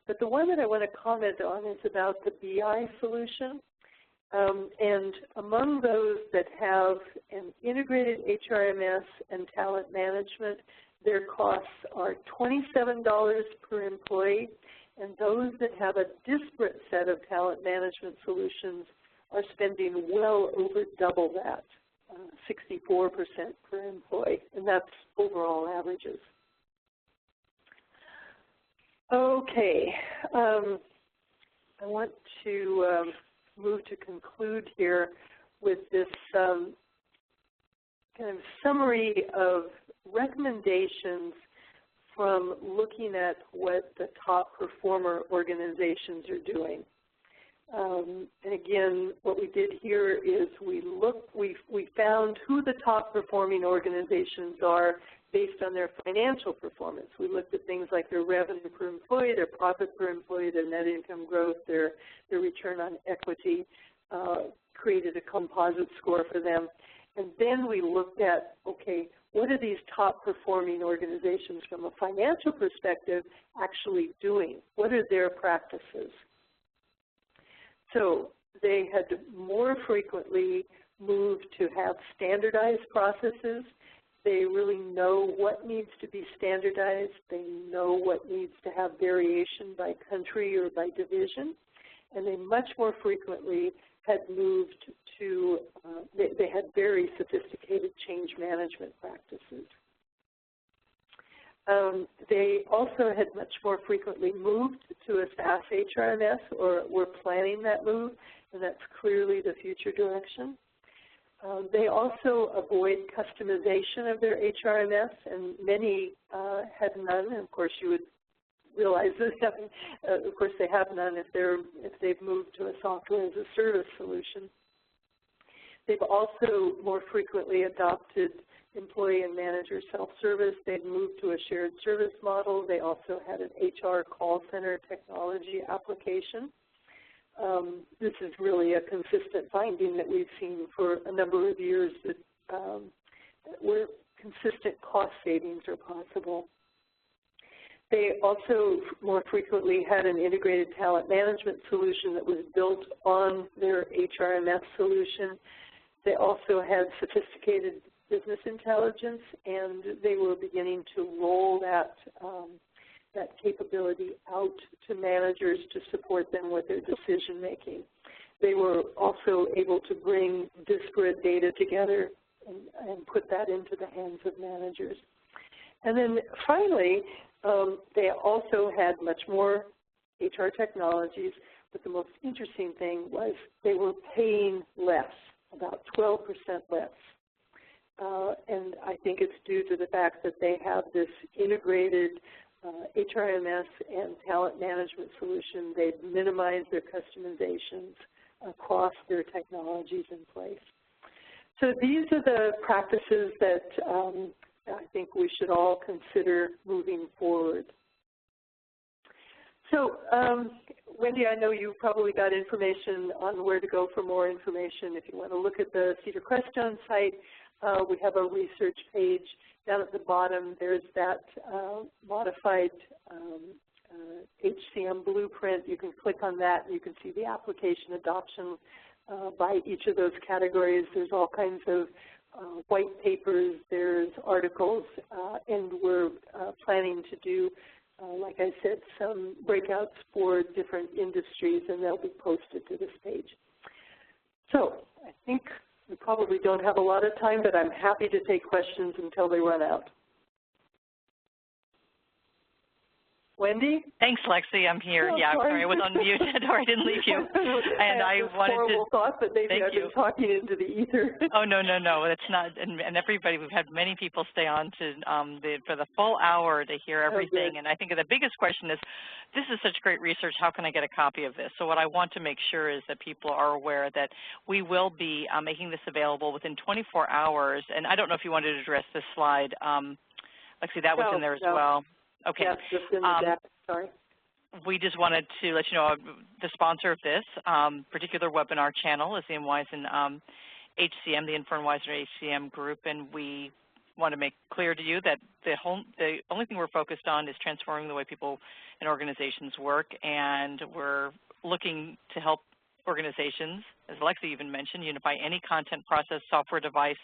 but the one that I want to comment on is about the BI solution. And among those that have an integrated HRMS and talent management, their costs are $27 per employee, and those that have a disparate set of talent management solutions are spending well over double that, 64% per employee, and that's overall averages. Okay, I want to move to conclude here with this kind of summary of recommendations from looking at what the top performer organizations are doing. And again, what we did here is we found who the top performing organizations are based on their financial performance. We looked at things like their revenue per employee, their profit per employee, their net income growth, their return on equity, created a composite score for them. And then we looked at, okay, what are these top performing organizations from a financial perspective actually doing? What are their practices? So they had more frequently moved to have standardized processes. They really know what needs to be standardized. They know what needs to have variation by country or by division. And they much more frequently had moved to, they had very sophisticated change management practices. They also had much more frequently moved to a SaaS HRMS, or were planning that move, and that's clearly the future direction. They also avoid customization of their HRMS, and many had none. And of course, you would realize this. Of course, they have none if they've moved to a software as a service solution. They've also more frequently adopted employee and manager self-service. They've moved to a shared service model. They also had an HR call center technology application. This is really a consistent finding that we've seen for a number of years, that where consistent cost savings are possible. They also more frequently had an integrated talent management solution that was built on their HRMS solution. They also had sophisticated business intelligence, and they were beginning to roll that capability out to managers to support them with their decision making. They were also able to bring disparate data together and put that into the hands of managers. And then finally, they also had much more HR technologies, but the most interesting thing was they were paying less, about 12% less. And I think it's due to the fact that they have this integrated HRMS and talent management solution. They've minimized their customizations across their technologies in place. So these are the practices that I think we should all consider moving forward. So Wendy, I know you probably got information on where to go for more information. If you want to look at the CedarCrestone site, we have a research page. Down at the bottom, there's that modified HCM blueprint. You can click on that, and you can see the application adoption by each of those categories. There's all kinds of white papers, there's articles, and we're planning to do, like I said, some breakouts for different industries, and they'll be posted to this page. So I think we probably don't have a lot of time, but I'm happy to take questions until they run out. Wendy? Thanks, Lexi. I'm here. Yeah, I'm sorry I was unmuted or I didn't leave you. And I wanted horrible thought that maybe I've been talking into the ether. Oh, no, no, no. It's not. And everybody, we've had many people stay on to for the full hour to hear everything. And I think the biggest question is, this is such great research. How can I get a copy of this? So what I want to make sure is that people are aware that we will be making this available within 24 hours. And I don't know if you wanted to address this slide. Lexi, that was in there as well. Okay. Yes, just in the deck. Sorry. We just wanted to let you know the sponsor of this particular webinar channel is the Enwisen HCM, the Enwisen HCM group, and we want to make clear to you that the only thing we're focused on is transforming the way people and organizations work, and we're looking to help organizations, as Lexi even mentioned, unify any content, process, software, device,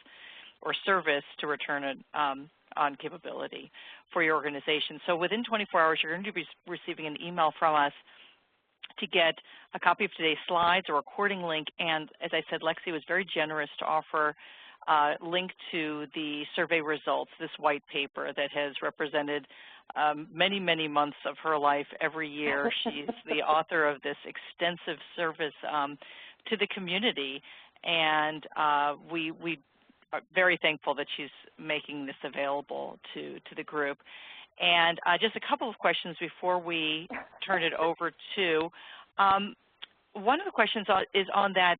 or service to return on capability for your organization. So within 24 hours, you're going to be receiving an email from us to get a copy of today's slides, a recording link, and as I said, Lexi was very generous to offer a link to the survey results, this white paper that has represented many, many months of her life every year. She's the author of this extensive service to the community, and we are very thankful that she's making this available to the group. And just a couple of questions before we turn it over to, one of the questions is on that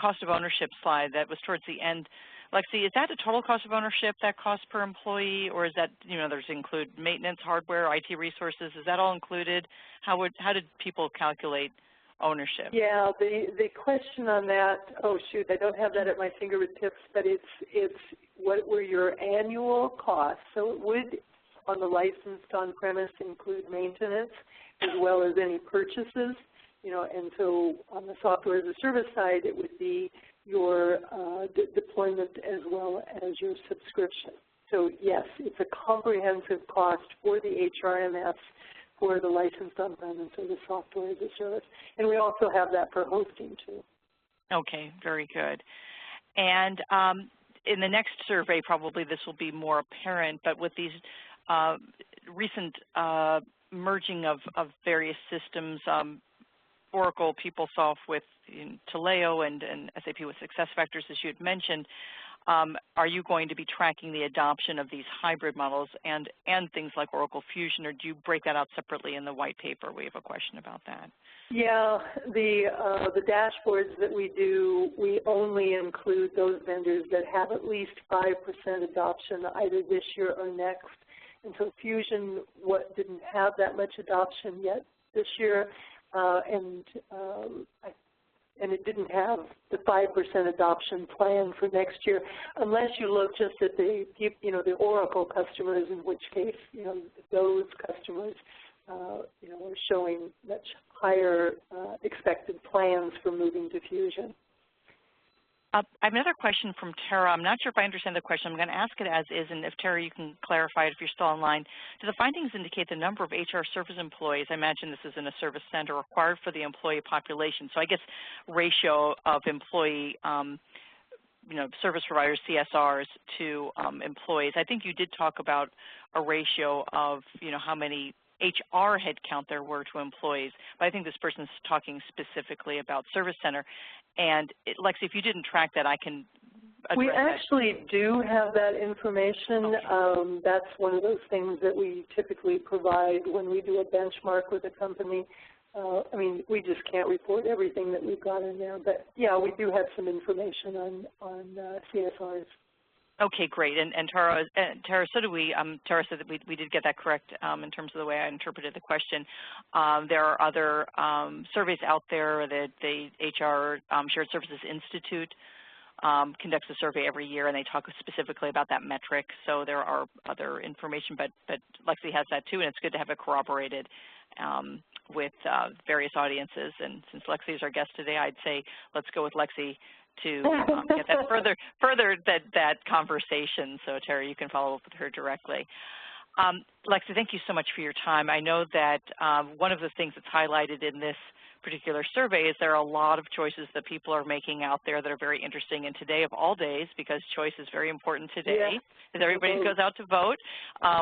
cost of ownership slide that was towards the end. Lexi, is that a total cost of ownership, that cost per employee, or is that, there's include maintenance, hardware, IT resources? Is that all included? How did people calculate ownership? Yeah, the question on that, oh shoot, I don't have that at my fingertips, but it's what were your annual costs? So it would, on the licensed on-premise, include maintenance as well as any purchases, and so on the software as a service side, it would be your deployment as well as your subscription. So yes, it's a comprehensive cost for the HRMS for the licensed on-premise or the software as a service. And we also have that for hosting too. Okay, very good. And in the next survey, probably this will be more apparent, but with these recent merging of various systems, Oracle, PeopleSoft with Taleo and SAP with SuccessFactors, as you had mentioned, are you going to be tracking the adoption of these hybrid models and things like Oracle Fusion, or do you break that out separately in the white paper? We have a question about that. Yeah, the dashboards that we do, we only include those vendors that have at least 5% adoption either this year or next. And so Fusion didn't have that much adoption yet this year, and it didn't have the 5% adoption plan for next year, unless you look just at the Oracle customers, in which case those customers are showing much higher expected plans for moving to Fusion. I have another question from Tara. I'm not sure if I understand the question. I'm going to ask it as is, and if Tara, you can clarify it if you're still online. Do the findings indicate the number of HR service employees, I imagine this is in a service center, required for the employee population? So I guess ratio of employee, service providers, CSRs, to employees. I think you did talk about a ratio of, how many HR headcount there were to employees, but I think this person's talking specifically about service center. And Lexi, if you didn't track that, I can address We actually do have that information. Okay. That's one of those things that we typically provide when we do a benchmark with a company. We just can't report everything that we've got in there, but yeah, we do have some information on CSRs. Okay, great. And Tara, so do we. Tara said that we did get that correct in terms of the way I interpreted the question. There are other surveys out there that the HR Shared Services Institute conducts a survey every year, and they talk specifically about that metric. So there are other information, but Lexi has that too, and it's good to have it corroborated with various audiences. And since Lexi is our guest today, I'd say let's go with Lexi to get that further that conversation. So Tara, you can follow up with her directly. Lexi, thank you so much for your time. I know that one of the things that's highlighted in this particular survey is there are a lot of choices that people are making out there that are very interesting. And today of all days, because choice is very important today, as everybody goes out to vote,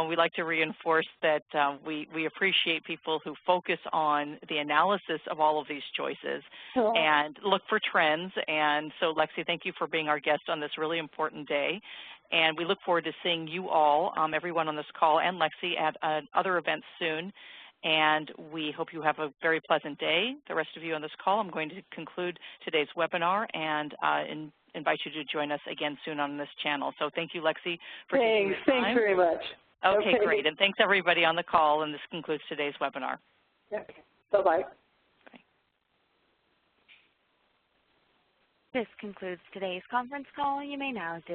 we like to reinforce that we appreciate people who focus on the analysis of all of these choices and look for trends. And so, Lexi, thank you for being our guest on this really important day. And we look forward to seeing you all, everyone on this call, and Lexi at other events soon. And we hope you have a very pleasant day. The rest of you on this call, I'm going to conclude today's webinar and invite you to join us again soon on this channel. So thank you, Lexi, for taking your time. Thanks very much. Okay, great. And thanks, everybody on the call. And this concludes today's webinar. Okay. Bye-bye. Bye. This concludes today's conference call. You may now disconnect.